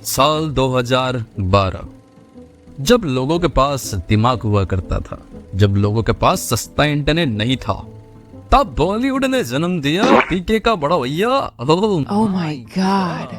साल 2012, जब लोगों के पास दिमाग हुआ करता था, जब लोगों के पास सस्ता इंटरनेट नहीं था, तब बॉलीवुड ने जन्म दिया पीके का बड़ा भैया। Oh my God.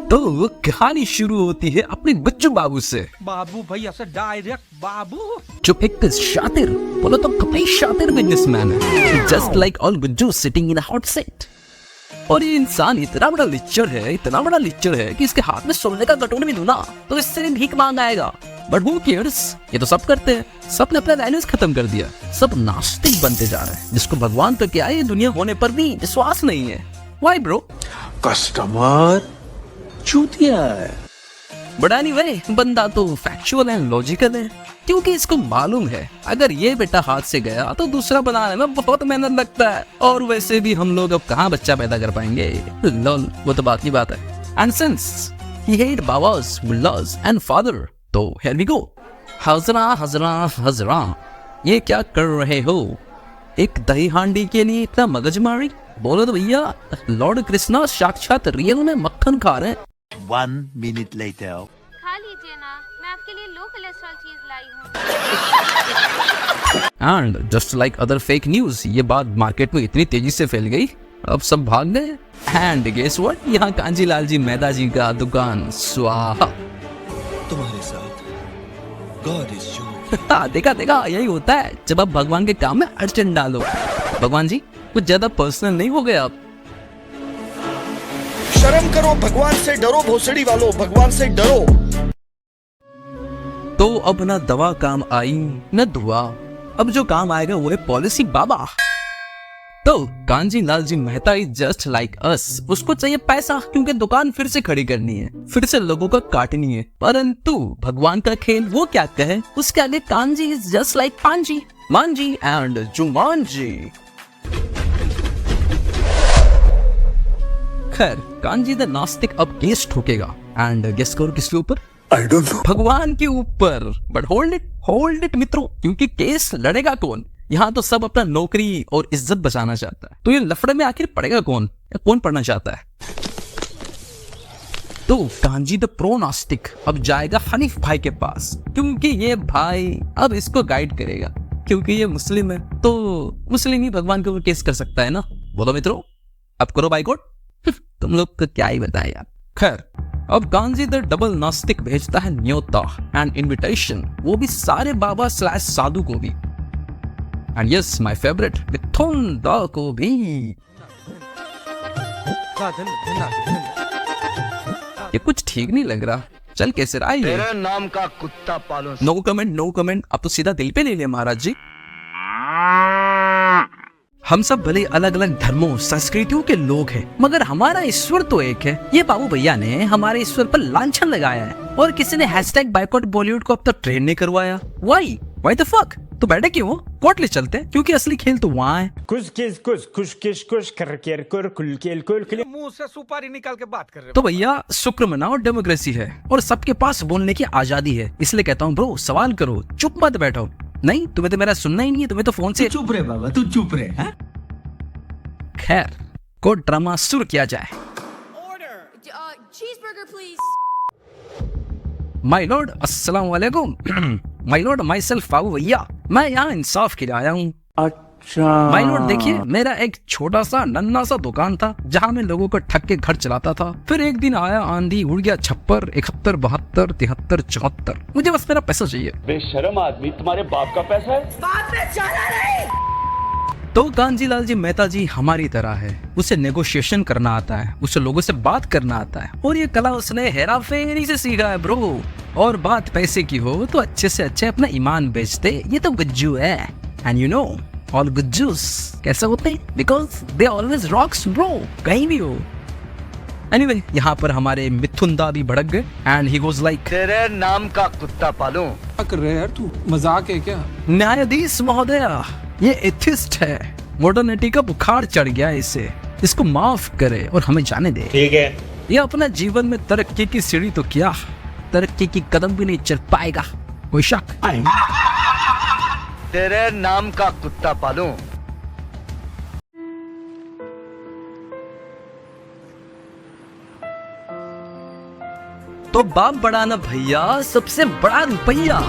तो कहानी शुरू होती है अपने बच्चू बाबू से, बाबू भाई ऐसे डायरेक्ट बाबू। जो एक शातिर, बोलो तो कतई शातिर बिजनेसमैन है, just like all Gujju sitting in a hot seat. और ये इंसान इतना बड़ा लिच्चर है, इतना बड़ा लिच्चर है कि इसके हाथ में सोने का कटोरा भी दूना तो इससे भीख मांग आएगा। बट हू केयर्स, ये तो सब करते हैं। सब ने अपना वैल्यूज खत्म कर दिया, सब नास्तिक बनते जा रहे हैं, जिसको भगवान तो क्या ये दुनिया होने पर भी विश्वास नहीं है। Why bro? कस्टमर चूतिया है। बट एनीवे, बंदा तो फैक्चुअल एंड लॉजिकल है, क्योंकि इसको मालूम है अगर ये बेटा हाथ से गया तो दूसरा बनाने में बहुत मेहनत लगता है, और वैसे भी हम लोग अब कहाँ बच्चा पैदा कर पाएंगे। लॉल, वो तो बात की बात है। And since he hate babas, mullahs and father, तो हियर वी गो। हजरा हजरा हजरा, ये क्या कर रहे हो? एक दही हांडी के लिए इतना मगजमारी? बोलो तो भैया, लॉर्ड कृष्णा साक्षात रियल में मक्खन खा रहे हैं। 1 minute later. खा लीजिए ना, मैं आपके लिए लो कोलेस्ट्रॉल चीज लाई हूँ। And just like other fake news, ये बात मार्केट में इतनी तेजी से फैल गई, अब सब भाग गए। एंड गेस व्हाट, यहाँ कांजी लाल जी मेहता जी का दुकान स्वाहा। तुम्हारे साथ गॉड इज यू। देखा देखा, यही होता है जब आप भगवान के काम में अड़चन डालो। भगवान जी, कुछ ज्यादा पर्सनल नहीं हो गए आप? शर्म करो, भगवान से डरो, भोसड़ी वालों, भगवान से डरो। तो अब ना दवा काम आई न दुआ, अब जो काम आएगा वो है पॉलिसी बाबा। तो Kanji Lal ji Mehta is just like us, उसको चाहिए पैसा, क्योंकि दुकान फिर से खड़ी करनी है, फिर से लोगों का काटनी है। परंतु भगवान का खेल वो क्या कहे, उसके आगे कांजी इज जस्ट लाइक पांजी, मांजी एंड जुमांजी। खैर, कांजी द नास्तिक अब केस ठोकेगा, एंड गेस करो किसके ऊपर? I don't know. भगवान के ऊपर। बट होल्ड इट मित्रों, क्योंकि केस लड़ेगा कौन? यहाँ तो सब अपना नौकरी और इज्जत बचाना चाहता है, तो ये लफड़े में आखिर पड़ेगा कौन, या कौन पढ़ना चाहता है? तो कांजी द प्रो नास्तिक अब जाएगा हनीफ भाई के पास, क्योंकि ये भाई अब इसको गाइड करेगा, क्योंकि ये मुस्लिम है, तो मुस्लिम ही भगवान के ऊपर केस कर सकता है ना। बोलो मित्रों, अब करो बाइकआउट। तुम लोग को क्या ही बताया यार। खैर, अब कांजी द डबल नास्तिक भेजता है न्योता एंड इनविटेशन, वो भी सारे बाबा स्लैश साधु को भी, एंड यस माय फेवरेट मिथुन दा को भी। ये कुछ ठीक नहीं लग रहा, चल कैसे रहा है? तेरे नाम का कुत्ता पालो। No comment, no comment. अब तो सीधा दिल पे ले लिया महाराज जी। हम सब भले अलग अलग धर्मों संस्कृतियों के लोग हैं, मगर हमारा ईश्वर तो एक है। ये बाबू भैया ने हमारे ईश्वर पर लांछन लगाया है, और किसी ने हैशटैग बाइकआउट बॉलीवुड को अब तक ट्रेंड नहीं करवाया। Why the fuck? तो बैठे क्यों? कोर्ट ले चलते हैं, क्योंकि असली खेल तो वहाँ है। मुंह से सुपारी निकाल के बात कर रहे हो। तो भैया, शुक्र मनाओ, डेमोक्रेसी है और सबके पास बोलने की आजादी है, इसलिए कहता हूँ ब्रो, सवाल करो, चुप मत बैठो। नहीं, तुम्हें तो मेरा सुनना ही नहीं है, तुम्हें तो फोन से। चुप रे बाबा, तू चुप रे। खैर, कोर्ट ड्रामा शुरू किया जाए। cheeseburger please. माय लॉर्ड, अस्सलाम वालेकुम। माय लॉर्ड, माई सेल्फ बाबू भैया, मैं यहाँ इंसाफ के लिए आया हूँ। अच्छा। माय लॉर्ड देखिए, मेरा एक छोटा सा नन्ना सा दुकान था, जहाँ मैं लोगों को ठग के घर चलाता था। फिर एक दिन आया आंधी, उड़ गया छप्पर, 71, 72, 73, 74। मुझे बस मेरा पैसा चाहिए। बेशरम आदमी, तुम्हारे बाप का पैसा है। तो कांजी लाल जी मेहता जी हमारी तरह है, उसे नेगोशिएशन करना आता है, उसे लोगों से बात करना आता है, और ये कला उसने हेरा फेरी से सीखा है ब्रो। और बात पैसे की हो तो अच्छे से अच्छे अपना ईमान बेचते, ये तो गुज्जू है। एंड यू नो, ऑल गुज्जूस कैसे होते हैं? Because they always rocks bro, कहीं भी हो। एनीवे, यहाँ पर हमारे मिथुन दा भी भड़क गए, एंड ही गोज लाइक, तेरे नाम का कुत्ता पालूं। क्या कर रहे हैं यार, तू मजाक है क्या? न्यायाधीश महोदया, ये एथिस्ट है, मॉडर्निटी का बुखार चढ़ गया है इसे, इसको माफ करे और हमें जाने दे। ठीक है। ये अपना जीवन में तरक्की की सीढ़ी तो क्या, तरक्की की कदम भी नहीं चल पाएगा, कोई शक? तेरे नाम का कुत्ता पालूं। तो बाप बड़ा ना भैया, सबसे बड़ा रुपया।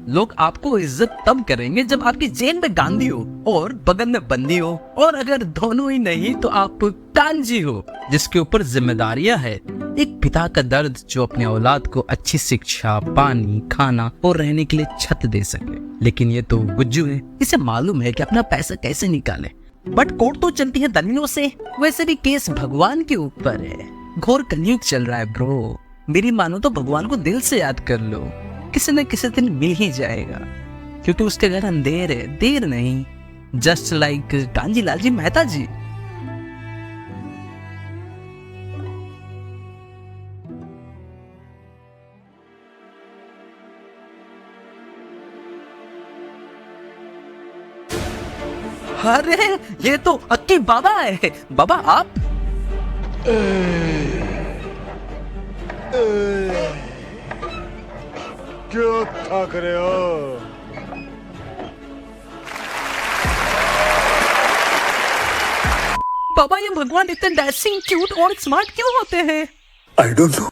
लोग आपको इज्जत तब करेंगे जब आपकी जेल में गांधी हो और बगल में बंदी हो, और अगर दोनों ही नहीं तो आप कांजी हो जिसके ऊपर जिम्मेदारियां है। एक पिता का दर्द जो अपने औलाद को अच्छी शिक्षा, पानी, खाना और रहने के लिए छत दे सके। लेकिन ये तो गुज्जू है, इसे मालूम है कि अपना पैसा कैसे निकाले। बट कोर्ट तो चलती है दलीलों से। वैसे भी केस भगवान के ऊपर है। घोर कलयुग चल रहा है ब्रो। मेरी मानो तो भगवान को दिल से याद कर लो, किसी न किसी दिन मिल ही जाएगा, क्योंकि उसके घर अंधेर है, देर नहीं। जस्ट लाइक कांजी लालजी मेहता जी। अरे ये तो अक्की बाबा है। बाबा आप क्यों थक रहे हो? बाबा ये भगवान इतने डैशिंग, क्यूट और स्मार्ट क्यों होते हैं? I don't know.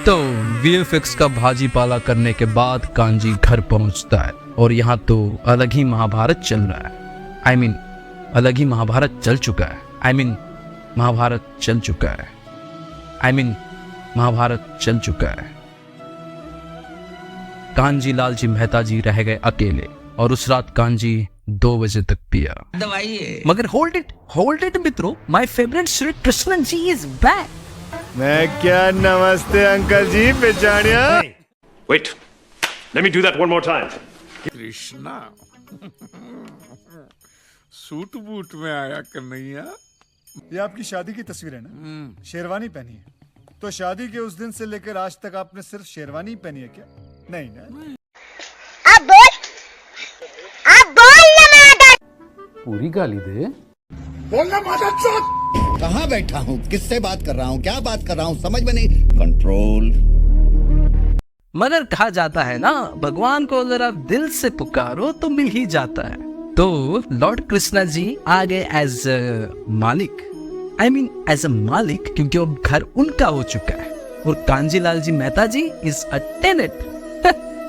तो वीएफएक्स का भाजी पाला करने के बाद कांजी घर पहुंचता है और यहाँ तो अलग ही महाभारत चल रहा है। आई मीन अलग ही महाभारत चल चुका है। महाभारत चल चुका है। कांजी लालजी मेहता जी रह गए अकेले और उस रात कांजी 2 बजे तक पिया। मगर होल्ड इट मित्रों, my favourite Shri Krishna ji is back. मैं क्या नमस्ते अंकल जी बेचानिया। Wait, let me do that one more time. Krishna suit boot में आया कन्हैया। ये आपकी शादी की तस्वीर है ना? शेरवानी पहनी है तो शादी के उस दिन से लेकर आज तक आपने सिर्फ शेरवानी पहनी है क्या? नहीं ना? अब बोल ना। पूरी गाली दे। बोलना माता चोद। कहाँ बैठा हूँ, किससे बात कर रहा हूँ, क्या बात कर रहा हूँ, समझ में नहीं। कंट्रोल। मगर कहा जाता है ना, भगवान को अगर आप दिल से पुकारो तो मिल ही जाता है। तो लॉर्ड कृष्णा जी आ गए एज मालिक, एज अ मालिक, क्योंकि अब घर उनका हो चुका है और कांजी लालजी मेहता जी इज अ टेनेंट।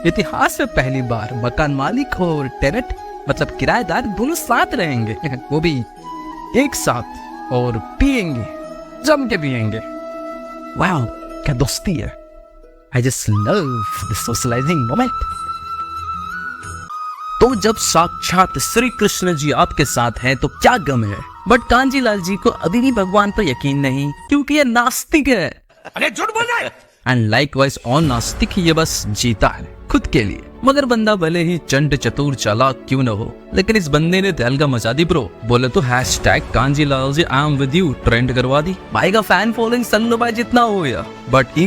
इतिहास में पहली बार मकान मालिक और टेनेंट मतलब किराएदार दोनों साथ रहेंगे, वो भी एक साथ, और पिएंगे, जम के पिएंगे। वाह क्या दोस्ती है। I just love the socializing moment. तो जब साक्षात श्री कृष्ण जी आपके साथ हैं तो क्या गम है। बट कांजी लाल जी को अभी भी भगवान पर यकीन नहीं, क्योंकि ये नास्तिक है। अरे झूठ बोल रहा है। एंड लाइकवाइज ऑन नास्तिक ये बस जीता है खुद के लिए। मगर बंदा भले ही चंड चतुर चालाक क्यों न हो, लेकिन इस बंदे ने तहलका मचा दी ब्रो। बोले तो hashtag Kanji Lal ji I am with you trend करवा दी। भाई का फैन फॉलोइंग सन्नो भाई जितना हो गया, बट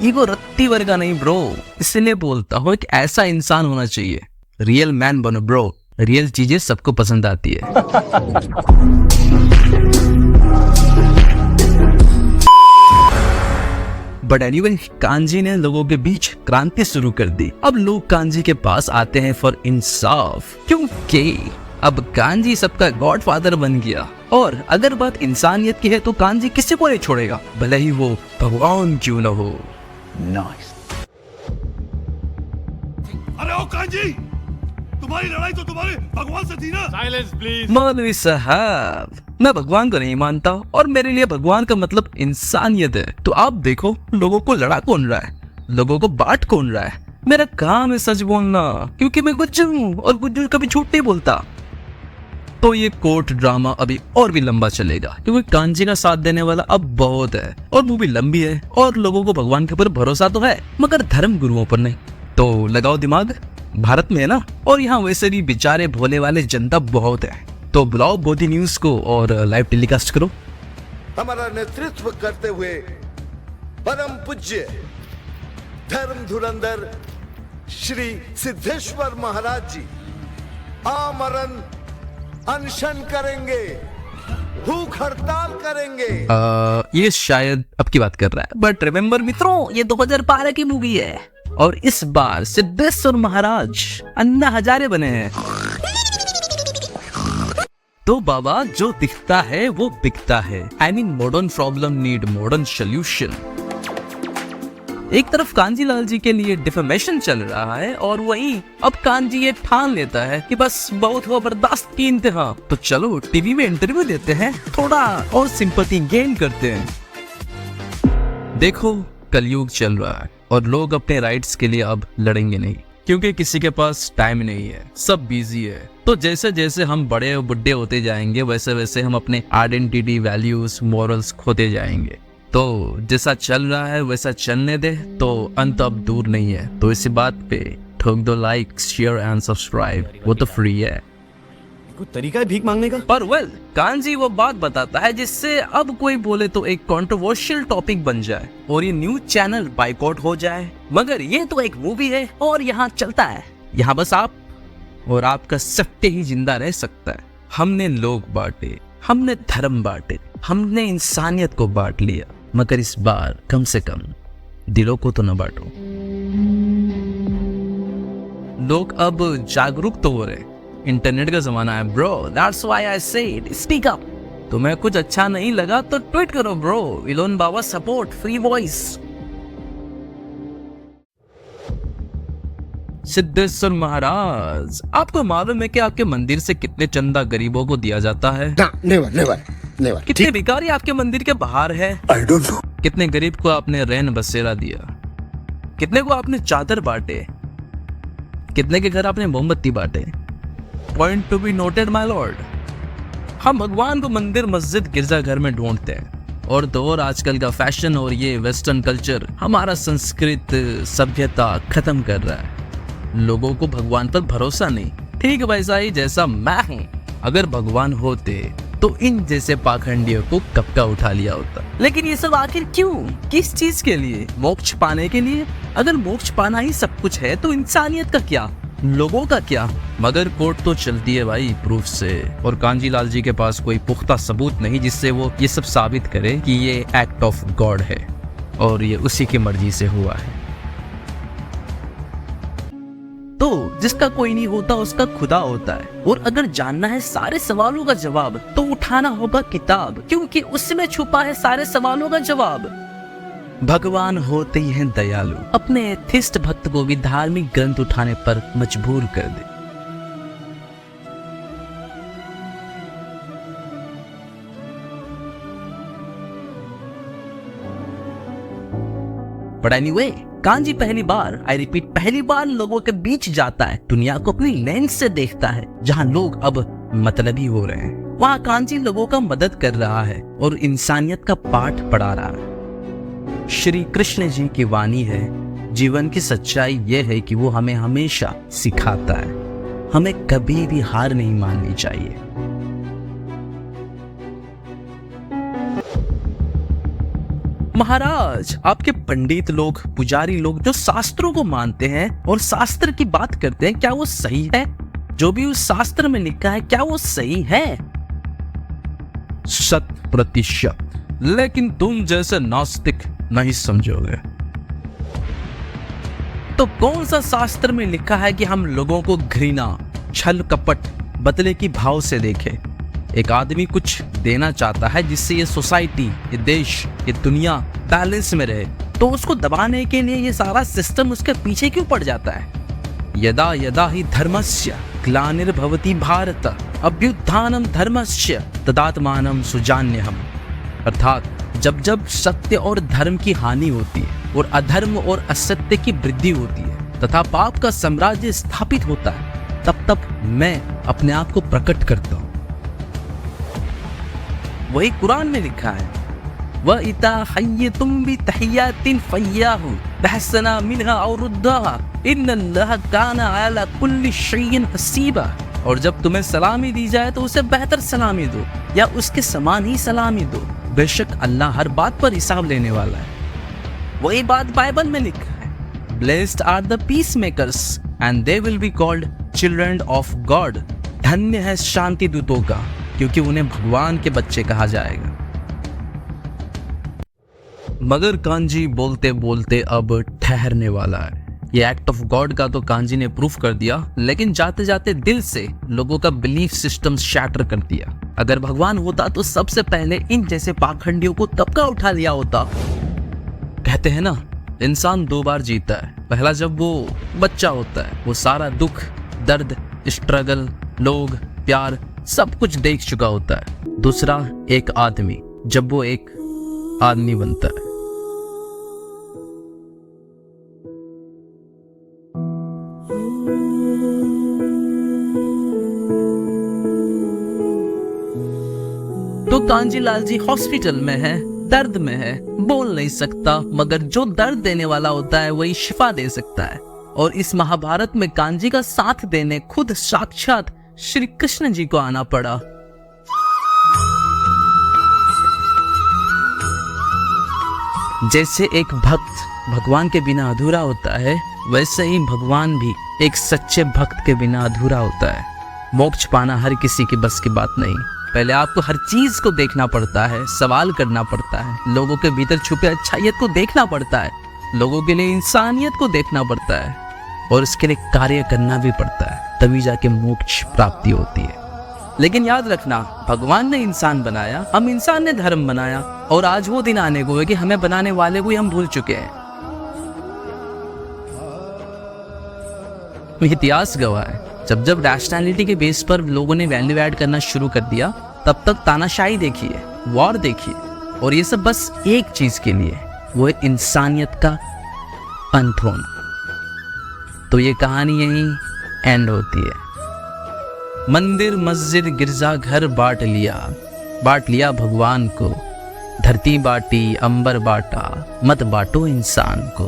ईगो रत्ती वर्गा नहीं ब्रो। इसलिए बोलता हूँ एक ऐसा इंसान होना चाहिए। रियल मैन बनो ब्रो, रियल चीजें सबको पसंद आती है। बट एनीवे, कांजी ने लोगों के बीच क्रांति शुरू कर दी। अब लोग कांजी के पास आते हैं फॉर इंसाफ, क्योंकि अब कांजी सबका गॉडफादर बन गया। और अगर बात इंसानियत की है तो कांजी किसी को नहीं छोड़ेगा, भले ही वो भगवान क्यों न हो। नाइस। अरे ओ कांजी, तुम्हारी लड़ाई तो तुम्हारे भगवान से थी ना? Silence please. मौलवी साहब, मैं भगवान को नहीं मानता और मेरे लिए भगवान का मतलब इंसानियत है। तो आप देखो लोगों को लड़ा कौन रहा है, लोगों को बांट कौन रहा है। मेरा काम है सच बोलना, क्योंकि मैं गुज्जू हूँ और गुज्जू कभी झूठ नहीं बोलता। तो ये कोर्ट ड्रामा अभी और भी लंबा चलेगा, क्योंकि कांजी का साथ देने वाला अब बहुत है और मूवी लंबी है और लोगों को भगवान के ऊपर भरोसा तो है, मगर धर्म गुरुओं पर नहीं। तो लगाओ दिमाग, भारत में है ना, और यहाँ वैसे भी बेचारे भोले वाले जनता बहुत है। तो बुलाओ बोधी न्यूज को और लाइव टेलीकास्ट करो। हमारा नेतृत्व करते हुए परम पूज्य धर्म धुरंधर श्री सिद्धेश्वर महाराज जी आमरण अनशन करेंगे, भूख हड़ताल करेंगे। ये शायद अब की बात कर रहा है, बट रिमेम्बर मित्रों, ये 2012 की मूवी है और इस बार सिद्धेश्वर महाराज अन्ना हजारे बने हैं। तो बाबा जो दिखता है वो बिकता है। I mean modern problem need modern solution. एक तरफ कांजी लाल जी के लिए डिफेमेशन चल रहा है और वहीं अब कांजी ये ठान लेता है कि बस बहुत हुआ बर्दाश्त की इंतहा, तो चलो टीवी में इंटरव्यू देते हैं, थोड़ा और सिंपैथी गेन करते हैं। देखो कलयुग चल रहा है और लोग अपने राइट्स के लिए अब लड़ेंगे नहीं, क्योंकि किसी के पास टाइम नहीं है, सब बिजी है। तो जैसे जैसे हम बड़े और बुढ़े होते जाएंगे वैसे वैसे हम अपने आइडेंटिटी, वैल्यूज, मॉरल्स खोते जाएंगे। तो जैसा चल रहा है वैसा चलने दे, तो अंत अब दूर नहीं है। तो इसी बात पे ठोक दो लाइक, शेयर एंड सब्सक्राइब, वो तो फ्री है। कोई तरीका है भीख मांगने का? पर वेल कांजी वो बात बताता है जिससे अब कोई बोले तो एक कंट्रोवर्शियल टॉपिक बन जाए और ये न्यूज चैनल बाइकआउट हो जाए। मगर ये तो एक मूवी है और यहाँ चलता है, यहाँ बस आप और आपका सत्य ही जिंदा रह सकता है। हमने लोग बांटे, हमने धर्म बांटे, हमने इंसानियत को बांट लिया, मगर इस बार कम से कम दिलों को तो न बांटो। लोग अब जागरूक तो हो रहे, इंटरनेट का जमाना है bro, that's why I said speak up. तुम्हें कुछ अच्छा नहीं लगा तो ट्वीट करो ब्रो, इलोन बाबा सपोर्ट, फ्री वॉइस। सिद्धेश्वर महाराज, आपको मालूम है कि आपके मंदिर से कितने चंदा गरीबों को दिया जाता है? Never never never. कितने भिखारी आपके मंदिर के बाहर है? I don't know. कितने गरीब को आपने रैन बसेरा दिया? कितने को आपने चादर बांटे? कितने के घर आपने मोमबत्ती बांटे? Point to be noted my Lord. हम भगवान को मंदिर, मस्जिद, गिरजाघर में ढूंढते हैं और तो और आजकल का फैशन और ये वेस्टर्न कल्चर हमारा संस्कृत सभ्यता खत्म कर रहा है। लोगों को भगवान पर भरोसा नहीं। ठीक वैसा ही जैसा मैं हूँ, अगर भगवान होते तो इन जैसे पाखंडियों को कब का उठा लिया होता। लेकिन ये सब आखिर क्यों, किस चीज के लिए? मोक्ष पाने के लिए? अगर मोक्ष पाना ही सब कुछ है तो इंसानियत का क्या, लोगों का क्या? मगर कोर्ट तो चलती है भाई प्रूफ से, और कांजी लाल जी के पास कोई पुख्ता सबूत नहीं जिससे वो ये सब साबित करे कि ये एक्ट ऑफ गॉड है और ये उसी की मर्जी से हुआ है। तो जिसका कोई नहीं होता उसका खुदा होता है, और अगर जानना है सारे सवालों का जवाब तो उठाना होगा किताब, क्योंकि उसमें छुपा है सारे सवालों का जवाब। भगवान होते ही हैं दयालु, अपने एथिस्ट भक्त को भी धार्मिक ग्रंथ उठाने पर मजबूर कर दे। But anyway, कांजी पहली बार, आई रिपीट पहली बार लोगों के बीच जाता है, दुनिया को अपनी लेंस से देखता है। जहां लोग अब मतलबी हो रहे हैं वहां कांजी लोगों का मदद कर रहा है और इंसानियत का पाठ पढ़ा रहा है। श्री कृष्ण जी की वाणी है, जीवन की सच्चाई यह है कि वो हमें हमेशा सिखाता है, हमें कभी भी हार नहीं माननी चाहिए। महाराज, आपके पंडित लोग, पुजारी लोग जो शास्त्रों को मानते हैं और शास्त्र की बात करते हैं, क्या वो सही है? जो भी उस शास्त्र में लिखा है क्या वो सही है? 100%। लेकिन तुम जैसे नास्तिक नहीं समझोगे। तो कौन सा शास्त्र में लिखा है कि हम लोगों को घृणा, छल कपट, बदले की भाव से देखें? एक आदमी कुछ देना चाहता है जिससे ये सोसाइटी, ये देश, ये दुनिया बैलेंस में रहे, तो उसको दबाने के लिए ये सारा सिस्टम उसके पीछे क्यों पड़ जाता है? यदा यदा ही धर्मस्य ग्लानिर्भवति भारत अभ्युत्थानम धर्मस्य तदात्मानं सुजान्यहम्। अर्थात जब जब सत्य और धर्म की हानि होती है और अधर्म और असत्य की वृद्धि होती है तथा पाप का साम्राज्य स्थापित होता है, तब तब मैं अपने आप को प्रकट करता हूँ। वही कुरान में लिखा है, व इता हय्यतुम बि तहियातिन फय्याहु बहसना मिनहा और रुद्दाहा इन्नल्लाह काना अला कुल्ली शैइन हसीबा। और जब तुम्हें सलामी दी जाए तो उसे बेहतर सलामी दो या उसके समान ही सलामी दो, बेशक अल्लाह हर बात पर हिसाब लेने वाला है। वही बात बाइबल में लिखा है, blessed are the peacemakers and they will be called children of God. धन्य है शांति दूतों का, क्योंकि उन्हें भगवान के बच्चे कहा जाएगा। मगर कांजी बोलते बोलते अब ठहरने वाला है, ये एक्ट ऑफ गॉड का तो कांजी ने प्रूफ कर दिया, लेकिन जाते जाते दिल से लोगों का बिलीफ सिस्टम शैटर कर दिया। अगर भगवान होता तो सबसे पहले इन जैसे पाखंडियों को तब का उठा लिया होता। कहते हैं ना, इंसान 2 बार जीता है। पहला जब वो बच्चा होता है, वो सारा दुख, दर्द, स्ट्रगल, लोग, प्यार सब कुछ देख चुका होता है। दूसरा एक आदमी, जब वो एक आदमी बनता है। तो कांजी लाल जी हॉस्पिटल में है, दर्द में है, बोल नहीं सकता, मगर जो दर्द देने वाला होता है वही शिफा दे सकता है। और इस महाभारत में कांजी का साथ देने खुद साक्षात श्री कृष्ण जी को आना पड़ा। जैसे एक भक्त भगवान के बिना अधूरा होता है, वैसे ही भगवान भी एक सच्चे भक्त के बिना अधूरा होता है। मोक्ष पाना हर किसी की बस की बात नहीं। पहले आपको हर चीज को देखना पड़ता है, सवाल करना पड़ता है, लोगों के भीतर छुपे अच्छाइयत को देखना पड़ता है, लोगों के लिए इंसानियत को देखना पड़ता है, और इसके लिए कार्य करना भी पड़ता है, तभी जाके मोक्ष प्राप्ति होती है। लेकिन याद रखना, भगवान ने इंसान बनाया, हम इंसान ने धर्म बनाया, और आज वो दिन आने को है कि हमें बनाने वाले को ही हम भूल चुके हैं। इतिहास गवाह है, जब जब रैशनैलिटी के बेस पर लोगों ने वैल्यू ऐड करना शुरू कर दिया, तब तक तानाशाही देखी है, वॉर देखी है, और ये सब बस एक चीज के लिए, वो है इंसानियत का अंत होना। तो ये कहानी यहीं एंड होती है। मंदिर, मस्जिद, गिरजा घर बांट लिया भगवान को, धरती बांटी, अंबर बांटा, मत बांटो इंसान को।